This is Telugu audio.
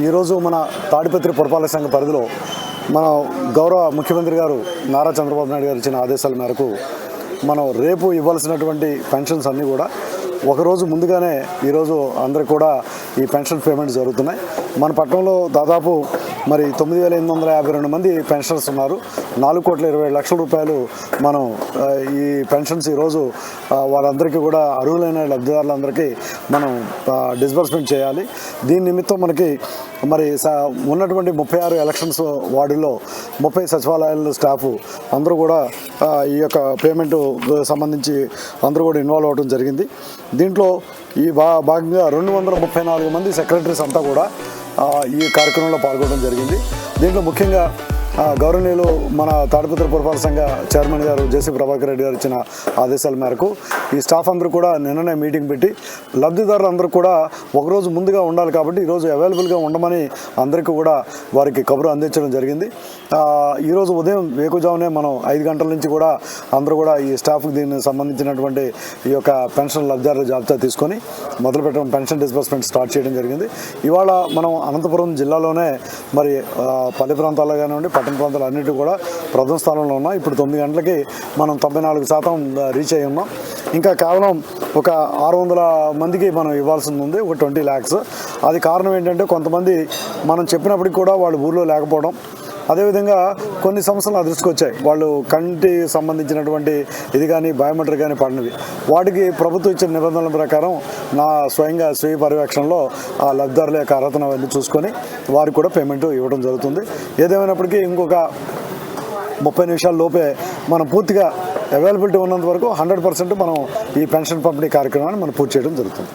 ఈరోజు మన తాడిపత్రి పురపాలక సంఘ పరిధిలో మన గౌరవ ముఖ్యమంత్రి గారు నారా చంద్రబాబు నాయుడు గారు ఇచ్చిన ఆదేశాల మేరకు మనం రేపు ఇవ్వాల్సినటువంటి పెన్షన్స్ అన్నీ కూడా ఒకరోజు ముందుగానే ఈరోజు అందరికి కూడా ఈ పెన్షన్ పేమెంట్ జరుగుతున్నాయి. మన పట్టణంలో దాదాపు మరి 9,852 మంది పెన్షనర్స్ ఉన్నారు. 4,20,00,000 రూపాయలు మనం ఈ పెన్షన్స్ ఈరోజు వాళ్ళందరికీ కూడా అర్హులైన లబ్ధిదారులందరికీ మనం డిస్బర్స్మెంట్ చేయాలి. దీని నిమిత్తం మనకి మరి ఉన్నటువంటి 36 ఎలక్షన్స్ వార్డుల్లో 30 సచివాలయాల స్టాఫ్ అందరూ కూడా ఈ యొక్క పేమెంట్ సంబంధించి అందరూ కూడా ఇన్వాల్వ్ అవ్వడం జరిగింది. దీంట్లో ఈ భాగంగా 234 మంది సెక్రటరీస్ అంతా కూడా ఈ కార్యక్రమంలో పాల్గొనడం జరిగింది. దీంట్లో ముఖ్యంగా గౌరవనీయులు మన తాడిపత్రి పురపాలక సంఘ చైర్మన్ గారు జేసీ ప్రభాకర్ రెడ్డి గారు ఇచ్చిన ఆదేశాల మేరకు ఈ స్టాఫ్ అందరూ కూడా నిన్ననే మీటింగ్ పెట్టి లబ్ధిదారులు అందరూ కూడా ఒకరోజు ముందుగా ఉండాలి కాబట్టి ఈరోజు అవైలబుల్గా ఉండమని అందరికీ కూడా వారికి కబురు అందించడం జరిగింది. ఈరోజు ఉదయం వేకుజామునే మనం 5 గంటల నుంచి కూడా అందరూ కూడా ఈ స్టాఫ్కి దీనికి సంబంధించినటువంటి ఈ యొక్క పెన్షన్ లబ్ధిదారుల జాబితా తీసుకొని మొదలుపెట్టడం పెన్షన్ డిస్బర్స్మెంట్ స్టార్ట్ చేయడం జరిగింది. ఇవాళ మనం అనంతపురం జిల్లాలోనే మరి పల్లె ప్రాంతాల్లో కానివ్వండి పట్టణ ప్రాంతాలు అన్నిటి కూడా ప్రథమ స్థానంలో ఉన్నాం. ఇప్పుడు 9 గంటలకి మనం 94% రీచ్ అయ్యి ఉన్నాం. ఇంకా కేవలం ఒక 600 మందికి మనం ఇవ్వాల్సింది ఉంది, ఒక 20 lakhs. అది కారణం ఏంటంటే కొంతమంది మనం చెప్పినప్పటికి కూడా వాళ్ళు ఊళ్ళో లేకపోవడం, అదేవిధంగా కొన్ని సమస్యలు అదృష్టికి వచ్చాయి. వాళ్ళు కంటి సంబంధించినటువంటి ఇది కానీ బయోమెట్రిక్ కానీ పడినవి వాటికి ప్రభుత్వం ఇచ్చిన నిబంధనల ప్రకారం స్వయంగా స్వీయ పర్యవేక్షణలో ఆ లబ్ధిదారుల యొక్క అర్హతను అవన్నీ చూసుకొని వారికి కూడా పేమెంట్ ఇవ్వడం జరుగుతుంది. ఏదేమైనప్పటికీ ఇంకొక 30 నిమిషాల లోపే మనం పూర్తిగా అవైలబిలిటీ ఉన్నంత వరకు 100% మనం ఈ పెన్షన్ పంపిణీ కార్యక్రమాన్ని మనం పూర్తి చేయడం జరుగుతుంది.